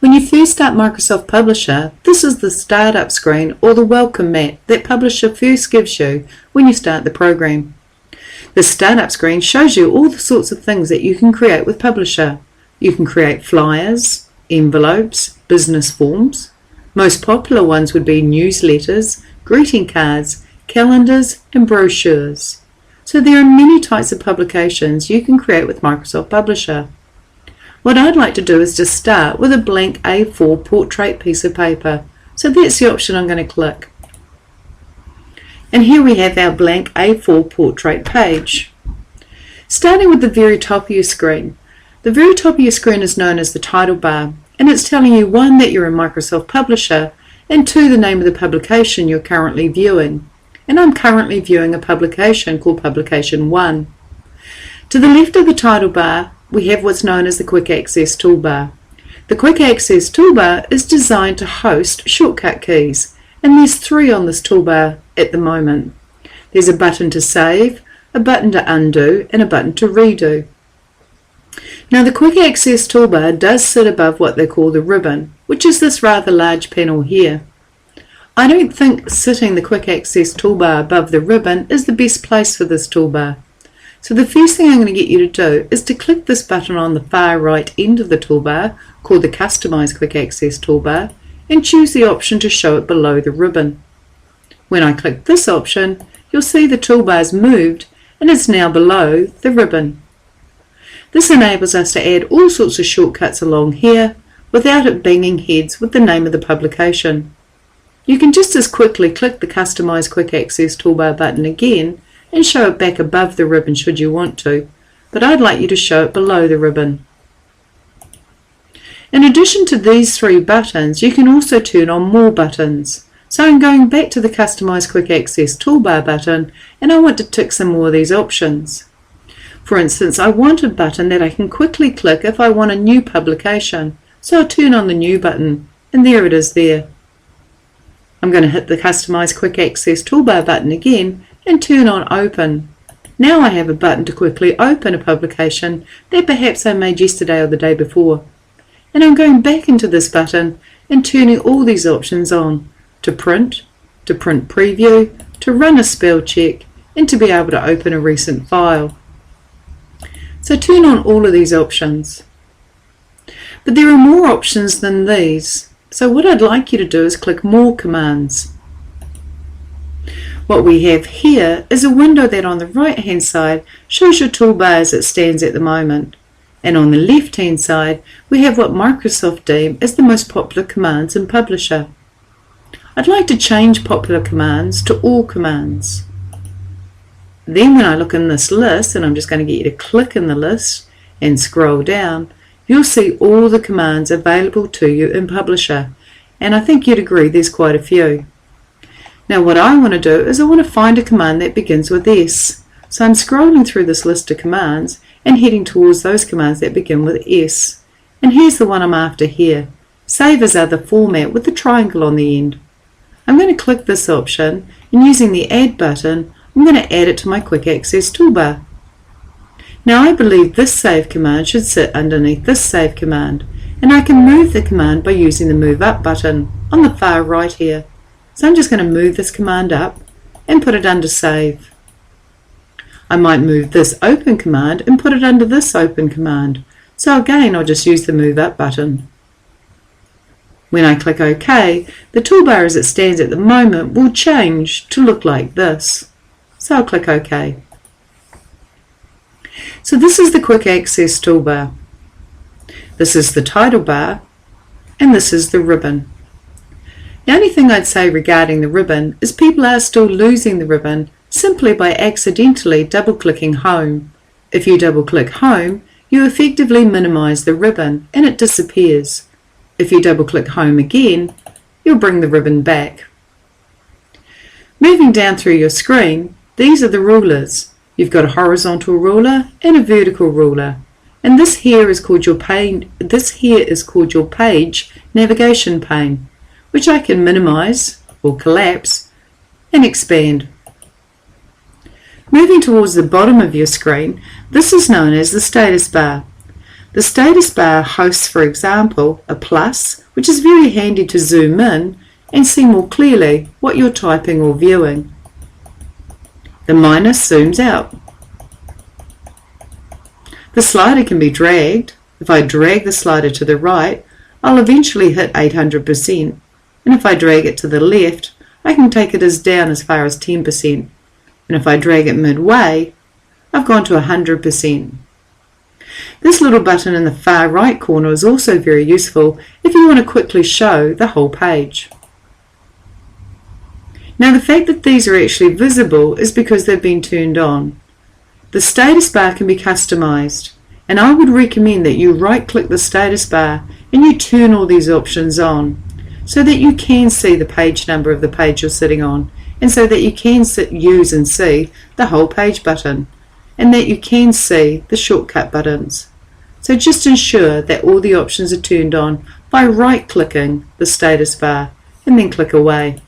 When you first start Microsoft Publisher, this is the startup screen or the welcome mat that Publisher first gives you when you start the program. The startup screen shows you all the sorts of things that you can create with Publisher. You can create flyers, envelopes, business forms. Most popular ones would be newsletters, greeting cards, calendars, and brochures. So there are many types of publications you can create with Microsoft Publisher. What I'd like to do is just start with a blank A4 portrait piece of paper. So that's the option I'm going to click. And here we have our blank A4 portrait page. Starting with the very top of your screen. The very top of your screen is known as the title bar, and it's telling you 1, that you're in Microsoft Publisher, and 2, the name of the publication you're currently viewing. And I'm currently viewing a publication called Publication 1. To the left of the title bar, we have what's known as the Quick Access Toolbar. The Quick Access Toolbar is designed to host shortcut keys, and there's 3 on this toolbar at the moment. There's a button to save, a button to undo, and a button to redo. Now the Quick Access Toolbar does sit above what they call the ribbon, which is this rather large panel here. I don't think sitting the Quick Access Toolbar above the ribbon is the best place for this toolbar. So the first thing I'm going to get you to do is to click this button on the far right end of the toolbar, called the Customize Quick Access Toolbar, and choose the option to show it below the ribbon. When I click this option, you'll see the toolbar's moved and it's now below the ribbon. This enables us to add all sorts of shortcuts along here without it banging heads with the name of the publication. You can just as quickly click the Customize Quick Access Toolbar button again and show it back above the ribbon should you want to, but I'd like you to show it below the ribbon. In addition to these 3 buttons, you can also turn on more buttons. So I'm going back to the Customize Quick Access Toolbar button, and I want to tick some more of these options. For instance, I want a button that I can quickly click if I want a new publication, so I'll turn on the New button, and there it is there. I'm going to hit the Customize Quick Access Toolbar button again and turn on Open. Now I have a button to quickly open a publication that perhaps I made yesterday or the day before. And I'm going back into this button and turning all these options on: to print preview, to run a spell check, and to be able to open a recent file. So turn on all of these options. But there are more options than these. So what I'd like you to do is click More Commands. What we have here is a window that on the right hand side shows your toolbar as it stands at the moment. And on the left hand side we have what Microsoft deem as the most popular commands in Publisher. I'd like to change popular commands to all commands. Then when I look in this list, and I'm just going to get you to click in the list and scroll down, you'll see all the commands available to you in Publisher, and I think you'd agree there's quite a few. Now what I want to do is I want to find a command that begins with S. So I'm scrolling through this list of commands and heading towards those commands that begin with S. And here's the one I'm after here. Save as other format with the triangle on the end. I'm going to click this option, and using the Add button, I'm going to add it to my Quick Access Toolbar. Now I believe this Save command should sit underneath this Save command, and I can move the command by using the Move Up button on the far right here. So I'm just going to move this command up and put it under Save. I might move this Open command and put it under this Open command. So again, I'll just use the Move Up button. When I click OK, the toolbar as it stands at the moment will change to look like this. So I'll click OK. So this is the Quick Access Toolbar. This is the title bar, and this is the ribbon. The only thing I'd say regarding the ribbon is people are still losing the ribbon simply by accidentally double-clicking Home. If you double-click Home, you effectively minimize the ribbon and it disappears. If you double-click Home again, you'll bring the ribbon back. Moving down through your screen, these are the rulers. You've got a horizontal ruler and a vertical ruler. And this here is called your page navigation pane, which I can minimize or collapse and expand. Moving towards the bottom of your screen, this is known as the status bar. The status bar hosts, for example, a plus, which is very handy to zoom in and see more clearly what you're typing or viewing. The minus zooms out. The slider can be dragged. If I drag the slider to the right, I'll eventually hit 800%, and if I drag it to the left, I can take it down as far as 10%, and if I drag it midway, I've gone to 100%. This little button in the far right corner is also very useful if you want to quickly show the whole page. Now the fact that these are actually visible is because they've been turned on. The status bar can be customized, and I would recommend that you right-click the status bar and you turn all these options on so that you can see the page number of the page you're sitting on, and so that you can use and see the whole page button, and that you can see the shortcut buttons. So just ensure that all the options are turned on by right-clicking the status bar and then click away.